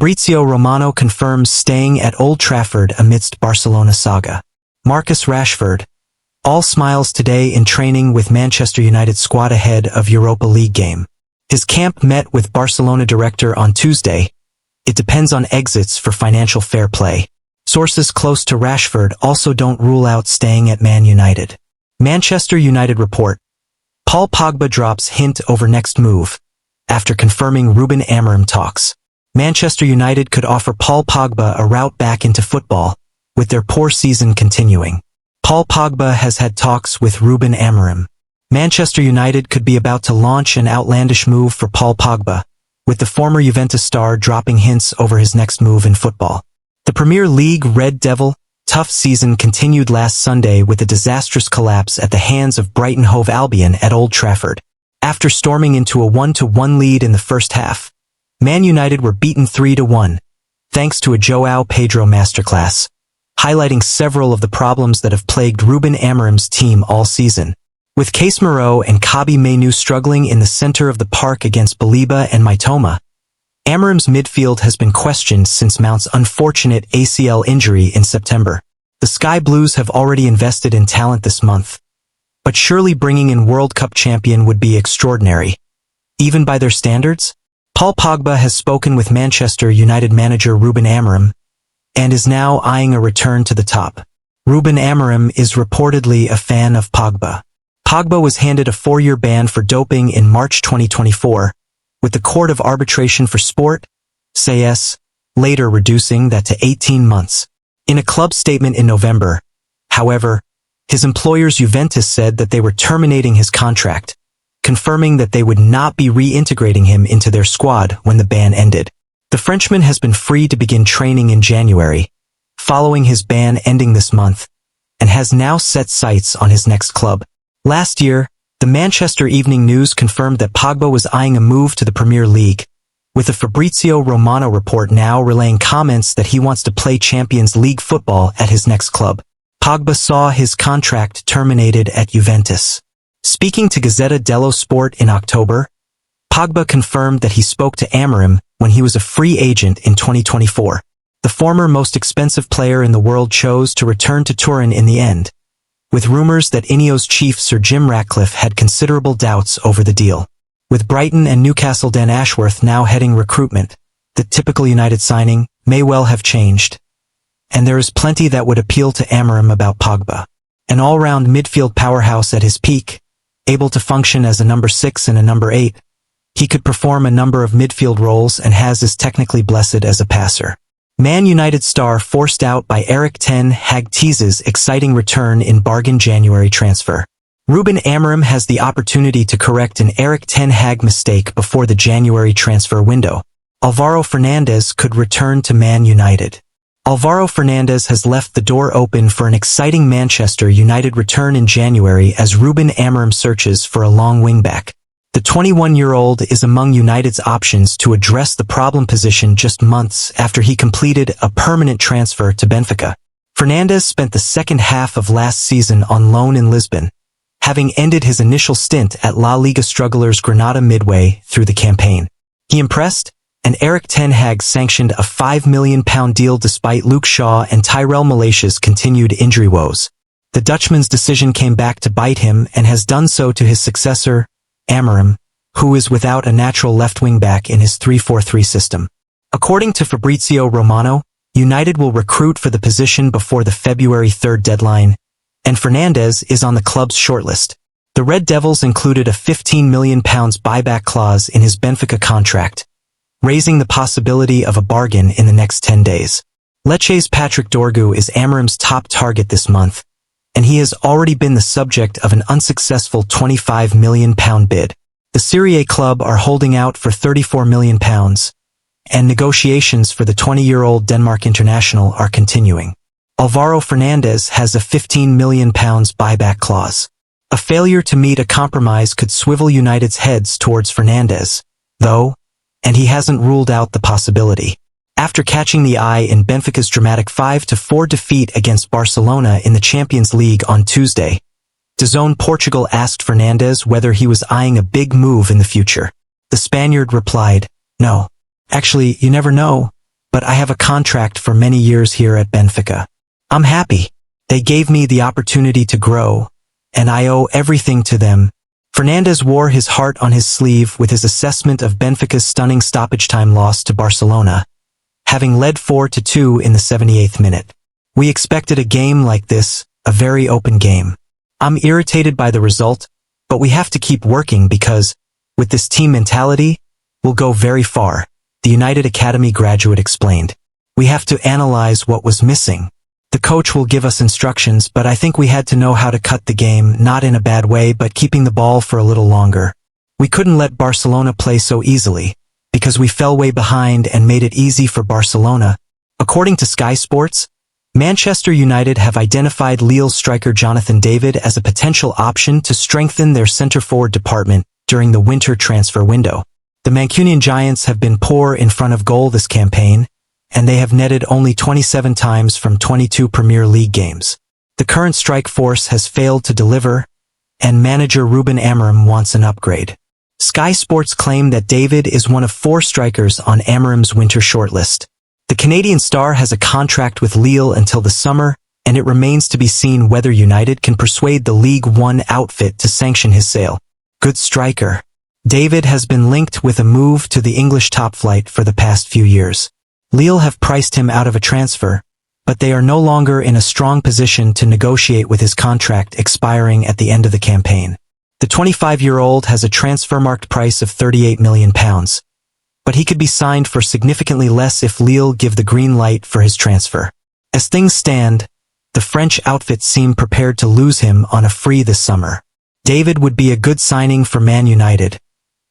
Fabrizio Romano confirms staying at Old Trafford amidst Barcelona saga. Marcus Rashford, all smiles today in training with Manchester United squad ahead of Europa League game. His camp met with Barcelona director on Tuesday. It depends on exits for financial fair play. Sources close to Rashford also don't rule out staying at Man United. Manchester United report. Paul Pogba drops hint over next move. After confirming Ruben Amorim talks, Manchester United could offer Paul Pogba a route back into football, with their poor season continuing. Paul Pogba has had talks with Ruben Amorim. Manchester United could be about to launch an outlandish move for Paul Pogba, with the former Juventus star dropping hints over his next move in football. The Premier League Red Devil tough season continued last Sunday with a disastrous collapse at the hands of Brighton Hove Albion at Old Trafford. After storming into a 1-1 lead in the first half, Man United were beaten 3-1, thanks to a João Pedro masterclass, highlighting several of the problems that have plagued Ruben Amorim's team all season. With Casemiro and Kobbie Mainoo struggling in the center of the park against Baliba and Mitoma, Amorim's midfield has been questioned since Mount's unfortunate ACL injury in September. The Sky Blues have already invested in talent this month, but surely bringing in World Cup champion would be extraordinary, even by their standards. Paul Pogba has spoken with Manchester United manager Ruben Amorim and is now eyeing a return to the top. Ruben Amorim is reportedly a fan of Pogba. Pogba was handed a 4-year ban for doping in March 2024, with the Court of Arbitration for Sport, CAS, later reducing that to 18 months. In a club statement in November, however, his employers Juventus said that they were terminating his contract, confirming that they would not be reintegrating him into their squad when the ban ended. The Frenchman has been free to begin training in January, following his ban ending this month, and has now set sights on his next club. Last year, the Manchester Evening News confirmed that Pogba was eyeing a move to the Premier League, with a Fabrizio Romano report now relaying comments that he wants to play Champions League football at his next club. Pogba saw his contract terminated at Juventus. Speaking to Gazzetta dello Sport in October, Pogba confirmed that he spoke to Amorim when he was a free agent in 2024. The former most expensive player in the world chose to return to Turin in the end, with rumors that Ineos chief Sir Jim Ratcliffe had considerable doubts over the deal. With Brighton and Newcastle Dan Ashworth now heading recruitment, the typical United signing may well have changed. And there is plenty that would appeal to Amorim about Pogba. An all-round midfield powerhouse at his peak, able to function as a number 6 and a number 8, he could perform a number of midfield roles and is technically blessed as a passer. Man United star forced out by Erik ten Hag teases exciting return in bargain January transfer. Ruben Amorim has the opportunity to correct an Erik ten Hag mistake before the January transfer window. Alvaro Fernandez could return to Man United. Alvaro Fernandez has left the door open for an exciting Manchester United return in January as Ruben Amorim searches for a long wingback. The 21-year-old is among United's options to address the problem position just months after he completed a permanent transfer to Benfica. Fernandez spent the second half of last season on loan in Lisbon, having ended his initial stint at La Liga strugglers Granada midway through the campaign. He impressed, and Erik ten Hag sanctioned a £5 million deal despite Luke Shaw and Tyrell Malacia's continued injury woes. The Dutchman's decision came back to bite him and has done so to his successor, Amorim, who is without a natural left wing-back in his 3-4-3 system. According to Fabrizio Romano, United will recruit for the position before the February 3rd deadline, and Fernandez is on the club's shortlist. The Red Devils included a £15 million buyback clause in his Benfica contract, raising the possibility of a bargain in the next 10 days. Lecce's Patrick Dorgu is Amorim's top target this month, and he has already been the subject of an unsuccessful £25 million bid. The Serie A club are holding out for £34 million, and negotiations for the 20-year-old Denmark international are continuing. Alvaro Fernandez has a £15 million buyback clause. A failure to meet a compromise could swivel United's heads towards Fernandez, though, and he hasn't ruled out the possibility. After catching the eye in Benfica's dramatic 5-4 defeat against Barcelona in the Champions League on Tuesday, DAZN Portugal asked Fernandez whether he was eyeing a big move in the future. The Spaniard replied, "No. Actually, you never know. but I have a contract for many years here at Benfica. I'm happy. They gave me the opportunity to grow, and I owe everything to them. Fernandez wore his heart on his sleeve with his assessment of Benfica's stunning stoppage time loss to Barcelona, having led 4-2 in the 78th minute. We expected a game like this, a very open game. I'm irritated by the result, but we have to keep working because, with this team mentality, we'll go very far, the United Academy graduate explained. We have to analyze what was missing. The coach will give us instructions, but I think we had to know how to cut the game, not in a bad way, but keeping the ball for a little longer. We couldn't let Barcelona play so easily, because we fell way behind and made it easy for Barcelona. According to Sky Sports, Manchester United have identified Lille's striker Jonathan David as a potential option to strengthen their centre-forward department during the winter transfer window. The Mancunian Giants have been poor in front of goal this campaign, and they have netted only 27 times from 22 Premier League games. The current strike force has failed to deliver, and manager Ruben Amorim wants an upgrade. Sky Sports claim that David is one of 4 strikers on Amorim's winter shortlist. The Canadian star has a contract with Lille until the summer, and it remains to be seen whether United can persuade the League One outfit to sanction his sale. Good striker. David has been linked with a move to the English top flight for the past few years. Lille have priced him out of a transfer, but they are no longer in a strong position to negotiate with his contract expiring at the end of the campaign. The 25-year-old has a transfer-marked price of £38 million. But he could be signed for significantly less if Lille give the green light for his transfer. As things stand, the French outfit seem prepared to lose him on a free this summer. David would be a good signing for Man United,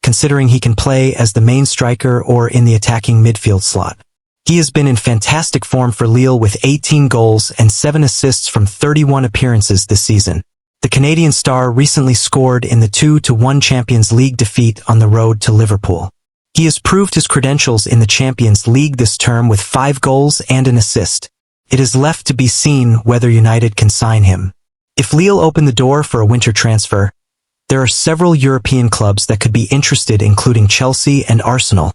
considering he can play as the main striker or in the attacking midfield slot. He has been in fantastic form for Lille with 18 goals and 7 assists from 31 appearances this season. The Canadian star recently scored in the 2-1 Champions League defeat on the road to Liverpool. He has proved his credentials in the Champions League this term with 5 goals and an assist. It is left to be seen whether United can sign him. If Lille open the door for a winter transfer, there are several European clubs that could be interested, including Chelsea and Arsenal,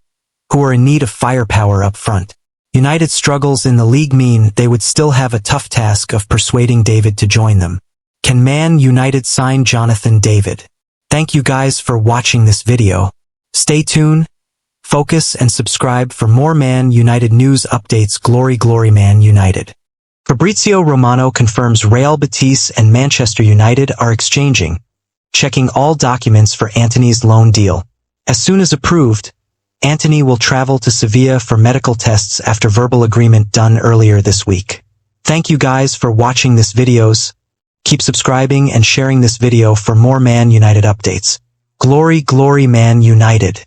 who are in need of firepower up front. United's struggles in the league mean they would still have a tough task of persuading David to join them. Can Man United sign Jonathan David? Thank you guys for watching this video. Stay tuned. Focus and subscribe for more Man United news updates. Glory, glory, Man United. Fabrizio Romano confirms Real Betis and Manchester United are exchanging, checking all documents for Antony's loan deal. As soon as approved, Antony will travel to Sevilla for medical tests after verbal agreement done earlier this week. Thank you guys for watching this videos. Keep subscribing and sharing this video for more Man United updates. Glory, glory, Man United.